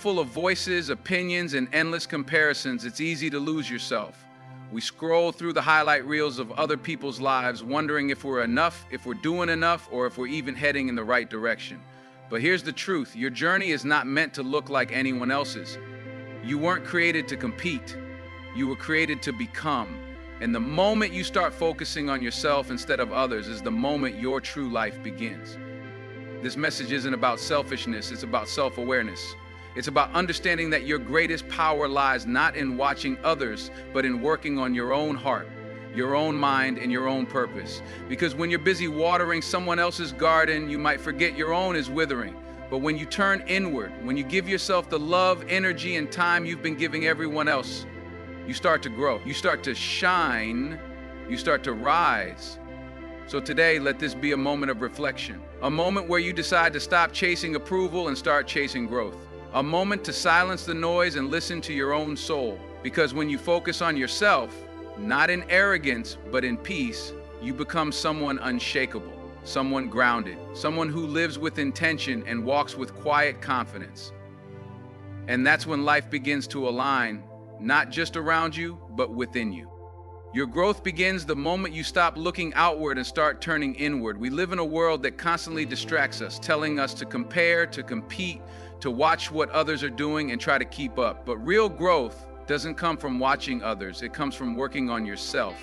full of voices, opinions, and endless comparisons, it's easy to lose yourself. We scroll through the highlight reels of other people's lives, wondering if we're enough, if we're doing enough, or if we're even heading in the right direction. But here's the truth. Your journey is not meant to look like anyone else's. You weren't created to compete. You were created to become. And the moment you start focusing on yourself instead of others is the moment your true life begins. This message isn't about selfishness, it's about self-awareness. It's about understanding that your greatest power lies not in watching others, but in working on your own heart, your own mind, and your own purpose. Because when you're busy watering someone else's garden, you might forget your own is withering. But when you turn inward, when you give yourself the love, energy, and time you've been giving everyone else, you start to grow, you start to shine, you start to rise. So today, let this be a moment of reflection, a moment where you decide to stop chasing approval and start chasing growth. A moment to silence the noise and listen to your own soul. Because when you focus on yourself, not in arrogance, but in peace, you become someone unshakable, someone grounded, someone who lives with intention and walks with quiet confidence. And that's when life begins to align, not just around you, but within you. Your growth begins the moment you stop looking outward and start turning inward. We live in a world that constantly distracts us, telling us to compare, to compete, to watch what others are doing and try to keep up. But real growth doesn't come from watching others. It comes from working on yourself.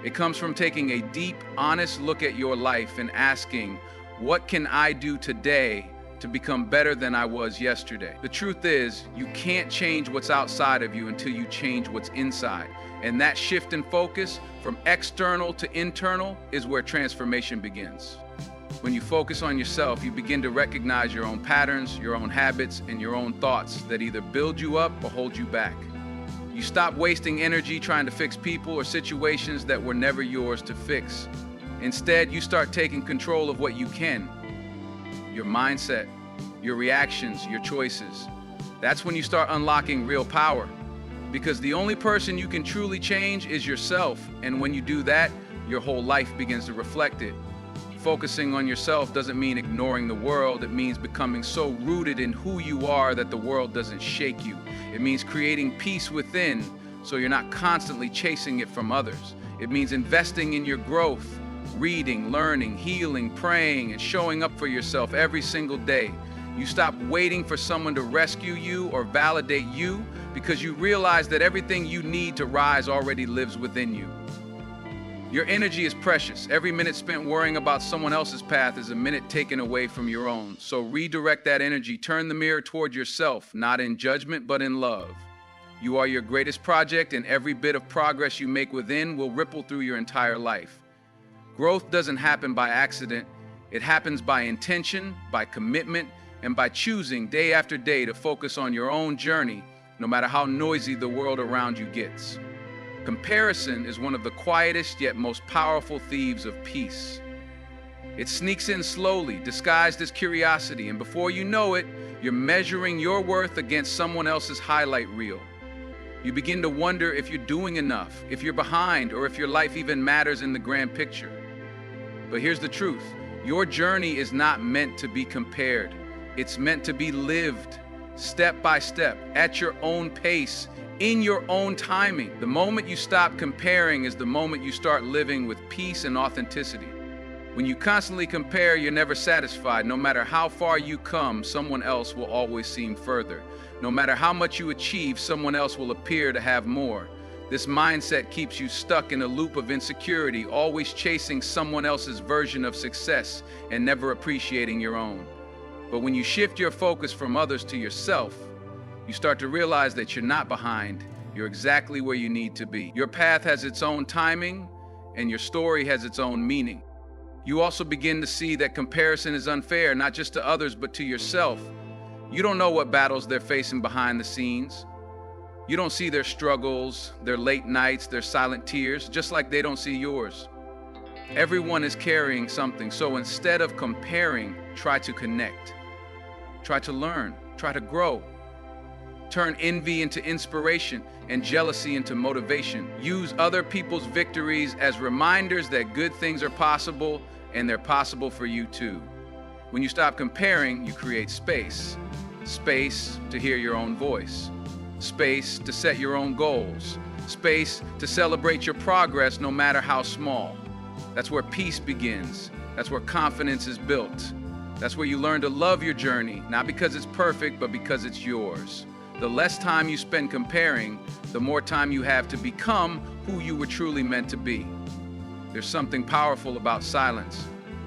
It comes from taking a deep, honest look at your life and asking, what can I do today to become better than I was yesterday? The truth is, you can't change what's outside of you until you change what's inside. And that shift in focus from external to internal is where transformation begins. When you focus on yourself, you begin to recognize your own patterns, your own habits, and your own thoughts that either build you up or hold you back. You stop wasting energy trying to fix people or situations that were never yours to fix. Instead, you start taking control of what you can. Your mindset, your reactions, your choices. That's when you start unlocking real power. Because the only person you can truly change is yourself. And when you do that, your whole life begins to reflect it. Focusing on yourself doesn't mean ignoring the world. It means becoming so rooted in who you are that the world doesn't shake you. It means creating peace within so you're not constantly chasing it from others. It means investing in your growth, reading, learning, healing, praying, and showing up for yourself every single day. You stop waiting for someone to rescue you or validate you because you realize that everything you need to rise already lives within you. Your energy is precious. Every minute spent worrying about someone else's path is a minute taken away from your own. So redirect that energy. Turn the mirror toward yourself, not in judgment, but in love. You are your greatest project, and every bit of progress you make within will ripple through your entire life. Growth doesn't happen by accident. It happens by intention, by commitment, and by choosing day after day to focus on your own journey, no matter how noisy the world around you gets. Comparison is one of the quietest yet most powerful thieves of peace. It sneaks in slowly, disguised as curiosity, and before you know it, you're measuring your worth against someone else's highlight reel. You begin to wonder if you're doing enough, if you're behind, or if your life even matters in the grand picture. But here's the truth. Your journey is not meant to be compared. It's meant to be lived, step by step, at your own pace, in your own timing. The moment you stop comparing is the moment you start living with peace and authenticity. When you constantly compare, you're never satisfied. No matter how far you come, someone else will always seem further. No matter how much you achieve, someone else will appear to have more. This mindset keeps you stuck in a loop of insecurity, always chasing someone else's version of success and never appreciating your own. But when you shift your focus from others to yourself, you start to realize that you're not behind. You're exactly where you need to be. Your path has its own timing, and your story has its own meaning. You also begin to see that comparison is unfair, not just to others, but to yourself. You don't know what battles they're facing behind the scenes. You don't see their struggles, their late nights, their silent tears, just like they don't see yours. Everyone is carrying something, so instead of comparing, try to connect. Try to learn, try to grow. Turn envy into inspiration and jealousy into motivation. Use other people's victories as reminders that good things are possible, and they're possible for you too. When you stop comparing, you create space. Space to hear your own voice. Space to set your own goals. Space to celebrate your progress no matter how small. That's where peace begins. That's where confidence is built. That's where you learn to love your journey, not because it's perfect, but because it's yours. The less time you spend comparing, the more time you have to become who you were truly meant to be. There's something powerful about silence,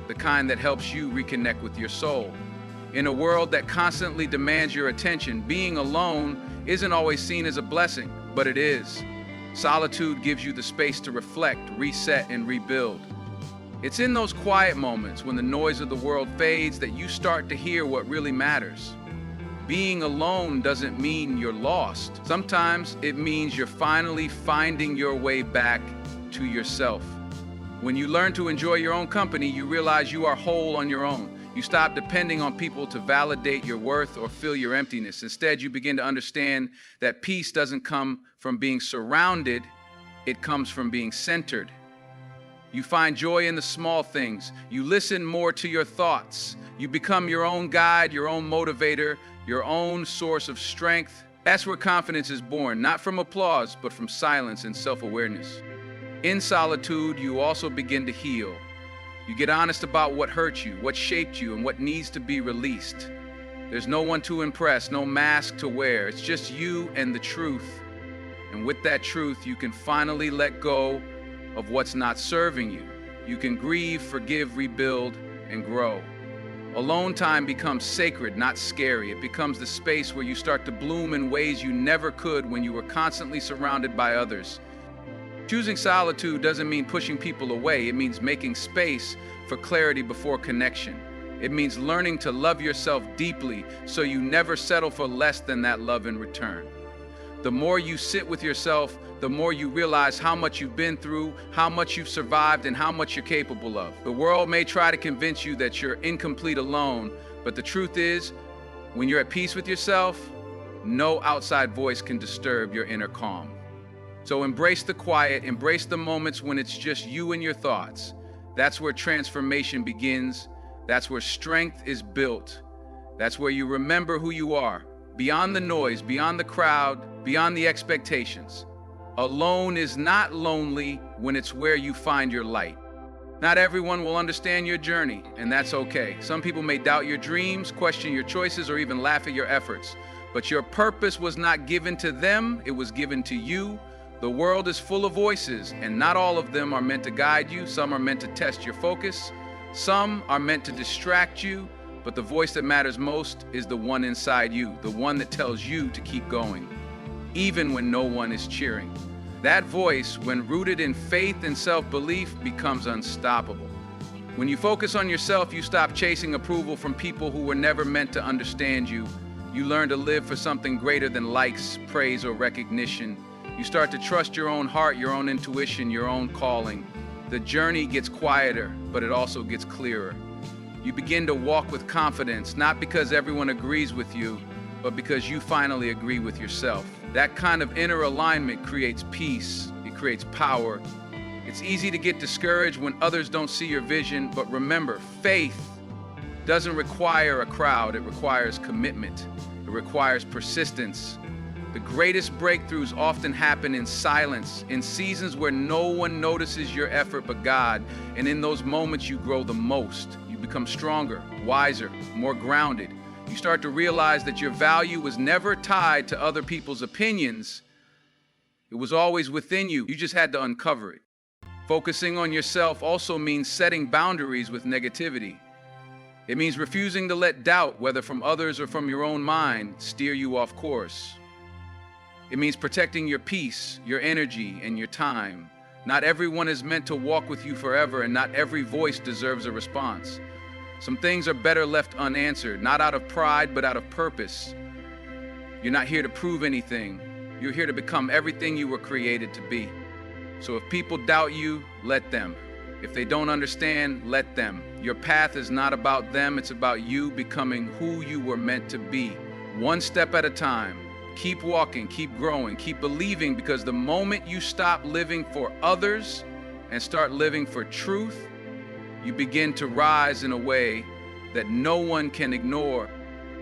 the kind that helps you reconnect with your soul. In a world that constantly demands your attention, being alone isn't always seen as a blessing, but it is. Solitude gives you the space to reflect, reset, and rebuild. It's in those quiet moments when the noise of the world fades that you start to hear what really matters. Being alone doesn't mean you're lost. Sometimes it means you're finally finding your way back to yourself. When you learn to enjoy your own company, you realize you are whole on your own. You stop depending on people to validate your worth or fill your emptiness. Instead, you begin to understand that peace doesn't come from being surrounded, it comes from being centered. You find joy in the small things. You listen more to your thoughts. You become your own guide, your own motivator, your own source of strength. That's where confidence is born, not from applause, but from silence and self-awareness. In solitude, you also begin to heal. You get honest about what hurt you, what shaped you, and what needs to be released. There's no one to impress, no mask to wear. It's just you and the truth. And with that truth, you can finally let go of what's not serving you. You can grieve, forgive, rebuild, and grow. Alone time becomes sacred, not scary. It becomes the space where you start to bloom in ways you never could when you were constantly surrounded by others. Choosing solitude doesn't mean pushing people away. It means making space for clarity before connection. It means learning to love yourself deeply so you never settle for less than that love in return. The more you sit with yourself, the more you realize how much you've been through, how much you've survived, and how much you're capable of. The world may try to convince you that you're incomplete alone, but the truth is, when you're at peace with yourself, no outside voice can disturb your inner calm. So embrace the quiet, embrace the moments when it's just you and your thoughts. That's where transformation begins. That's where strength is built. That's where you remember who you are, beyond the noise, beyond the crowd, beyond the expectations. Alone is not lonely when it's where you find your light. Not everyone will understand your journey, and that's okay. Some people may doubt your dreams, question your choices, or even laugh at your efforts. But your purpose was not given to them, it was given to you. The world is full of voices, and not all of them are meant to guide you. Some are meant to test your focus. Some are meant to distract you, but the voice that matters most is the one inside you, the one that tells you to keep going, even when no one is cheering. That voice, when rooted in faith and self-belief, becomes unstoppable. When you focus on yourself, you stop chasing approval from people who were never meant to understand you. You learn to live for something greater than likes, praise, or recognition. You start to trust your own heart, your own intuition, your own calling. The journey gets quieter, but it also gets clearer. You begin to walk with confidence, not because everyone agrees with you, but because you finally agree with yourself. That kind of inner alignment creates peace, it creates power. It's easy to get discouraged when others don't see your vision, but remember, faith doesn't require a crowd, it requires commitment. It requires persistence. The greatest breakthroughs often happen in silence, in seasons where no one notices your effort but God. And in those moments, you grow the most. You become stronger, wiser, more grounded. You start to realize that your value was never tied to other people's opinions. It was always within you. You just had to uncover it. Focusing on yourself also means setting boundaries with negativity. It means refusing to let doubt, whether from others or from your own mind, steer you off course. It means protecting your peace, your energy, and your time. Not everyone is meant to walk with you forever, and not every voice deserves a response. Some things are better left unanswered, not out of pride, but out of purpose. You're not here to prove anything. You're here to become everything you were created to be. So if people doubt you, let them. If they don't understand, let them. Your path is not about them, it's about you becoming who you were meant to be. One step at a time. Keep walking, keep growing, keep believing, because the moment you stop living for others and start living for truth, you begin to rise in a way that no one can ignore.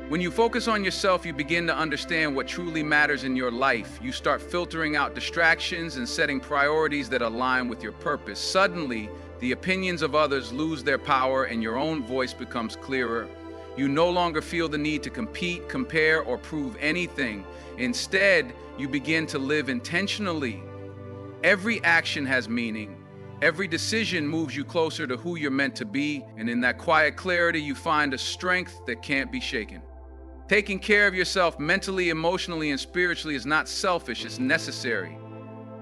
When you focus on yourself, you begin to understand what truly matters in your life. You start filtering out distractions and setting priorities that align with your purpose. Suddenly, the opinions of others lose their power and your own voice becomes clearer. You no longer feel the need to compete, compare, or prove anything. Instead, you begin to live intentionally. Every action has meaning. Every decision moves you closer to who you're meant to be, and in that quiet clarity, you find a strength that can't be shaken. Taking care of yourself mentally, emotionally, and spiritually is not selfish, it's necessary.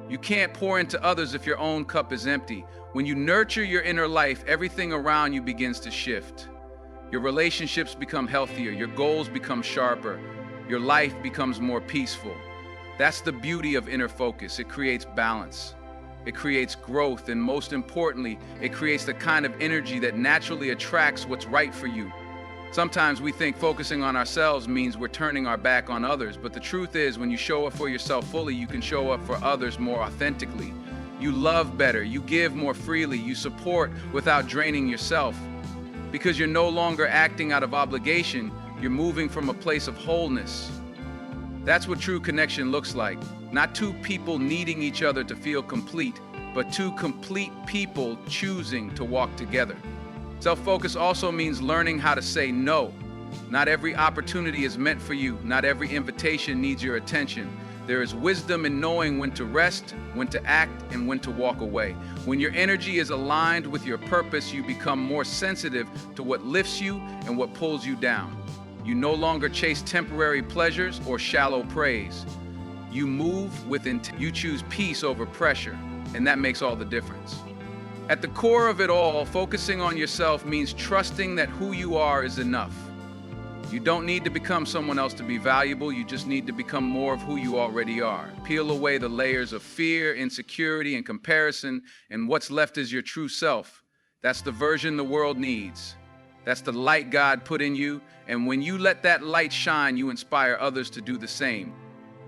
You can't pour into others if your own cup is empty. When you nurture your inner life, everything around you begins to shift. Your relationships become healthier, your goals become sharper, your life becomes more peaceful. That's the beauty of inner focus. It creates balance. It creates growth, and most importantly, it creates the kind of energy that naturally attracts what's right for you. Sometimes we think focusing on ourselves means we're turning our back on others, but the truth is, when you show up for yourself fully, you can show up for others more authentically. You love better, you give more freely, you support without draining yourself. Because you're no longer acting out of obligation, you're moving from a place of wholeness. That's what true connection looks like. Not two people needing each other to feel complete, but two complete people choosing to walk together. Self-focus also means learning how to say no. Not every opportunity is meant for you. Not every invitation needs your attention. There is wisdom in knowing when to rest, when to act, and when to walk away. When your energy is aligned with your purpose, you become more sensitive to what lifts you and what pulls you down. You no longer chase temporary pleasures or shallow praise. You move with intent. You choose peace over pressure, and that makes all the difference. At the core of it all, focusing on yourself means trusting that who you are is enough. You don't need to become someone else to be valuable, you just need to become more of who you already are. Peel away the layers of fear, insecurity, and comparison, and what's left is your true self. That's the version the world needs. That's the light God put in you, and when you let that light shine, you inspire others to do the same.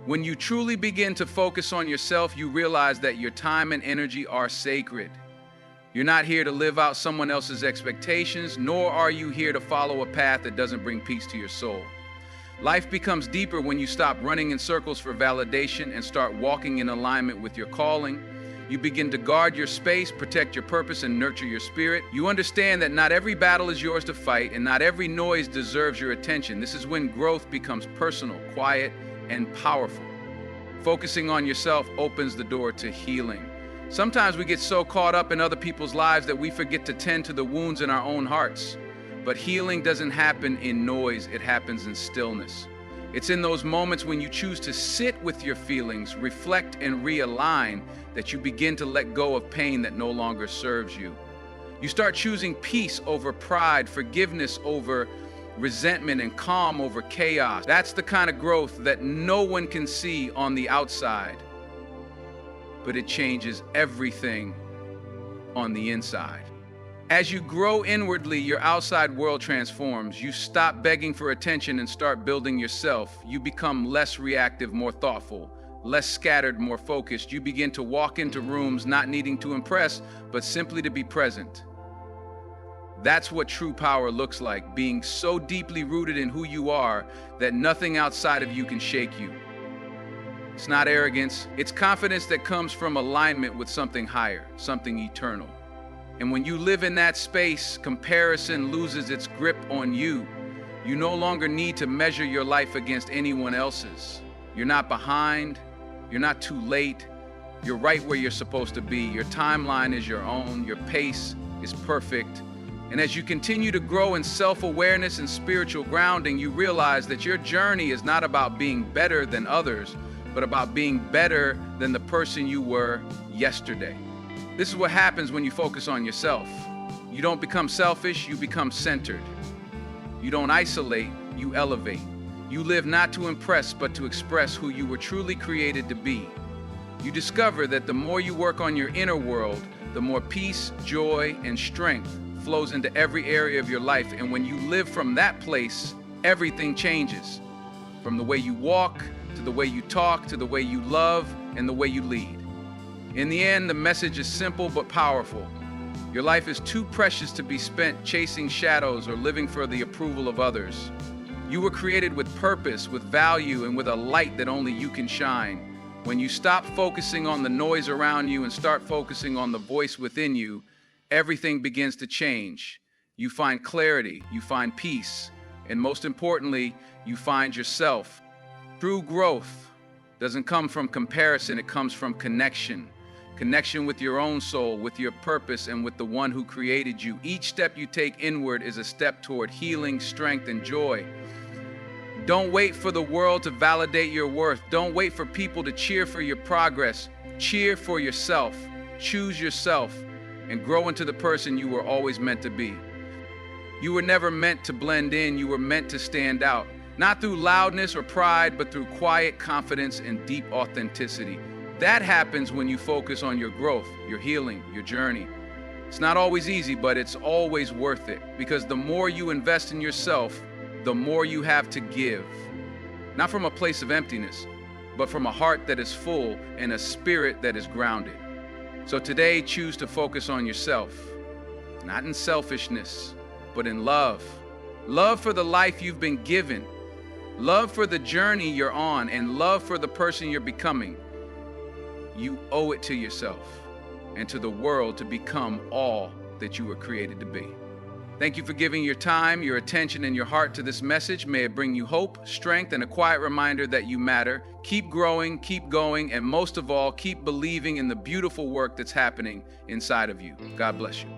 When you truly begin to focus on yourself, you realize that your time and energy are sacred. You're not here to live out someone else's expectations, nor are you here to follow a path that doesn't bring peace to your soul. Life becomes deeper when you stop running in circles for validation and start walking in alignment with your calling. You begin to guard your space, protect your purpose, and nurture your spirit. You understand that not every battle is yours to fight, and not every noise deserves your attention. This is when growth becomes personal, quiet, and powerful. Focusing on yourself opens the door to healing. Sometimes we get so caught up in other people's lives that we forget to tend to the wounds in our own hearts. But healing doesn't happen in noise, it happens in stillness. It's in those moments when you choose to sit with your feelings, reflect, and realign that you begin to let go of pain that no longer serves you. You start choosing peace over pride, forgiveness over resentment, and calm over chaos. That's the kind of growth that no one can see on the outside, but it changes everything on the inside. As you grow inwardly, your outside world transforms. You stop begging for attention and start building yourself. You become less reactive, more thoughtful, less scattered, more focused. You begin to walk into rooms not needing to impress, but simply to be present. That's what true power looks like, being so deeply rooted in who you are that nothing outside of you can shake you. It's not arrogance, it's confidence that comes from alignment with something higher, something eternal. And when you live in that space, comparison loses its grip on you. You no longer need to measure your life against anyone else's. You're not behind, you're not too late, you're right where you're supposed to be. Your timeline is your own, your pace is perfect. And as you continue to grow in self-awareness and spiritual grounding, you realize that your journey is not about being better than others, but about being better than the person you were yesterday. This is what happens when you focus on yourself. You don't become selfish, you become centered. You don't isolate, you elevate. You live not to impress, but to express who you were truly created to be. You discover that the more you work on your inner world, the more peace, joy, and strength flows into every area of your life. And when you live from that place, everything changes. From the way you walk, to the way you talk, to the way you love, and the way you lead. In the end, the message is simple but powerful. Your life is too precious to be spent chasing shadows or living for the approval of others. You were created with purpose, with value, and with a light that only you can shine. When you stop focusing on the noise around you and start focusing on the voice within you, everything begins to change. You find clarity, you find peace, and most importantly, you find yourself. True growth doesn't come from comparison, it comes from connection. Connection with your own soul, with your purpose, and with the one who created you. Each step you take inward is a step toward healing, strength, and joy. Don't wait for the world to validate your worth. Don't wait for people to cheer for your progress. Cheer for yourself. Choose yourself and grow into the person you were always meant to be. You were never meant to blend in. You were meant to stand out. Not through loudness or pride, but through quiet confidence and deep authenticity. That happens when you focus on your growth, your healing, your journey. It's not always easy, but it's always worth it, because the more you invest in yourself, the more you have to give. Not from a place of emptiness, but from a heart that is full and a spirit that is grounded. So today, choose to focus on yourself, not in selfishness, but in love. Love for the life you've been given, love for the journey you're on, and love for the person you're becoming. You owe it to yourself and to the world to become all that you were created to be. Thank you for giving your time, your attention, and your heart to this message. May it bring you hope, strength, and a quiet reminder that you matter. Keep growing, keep going, and most of all, keep believing in the beautiful work that's happening inside of you. God bless you.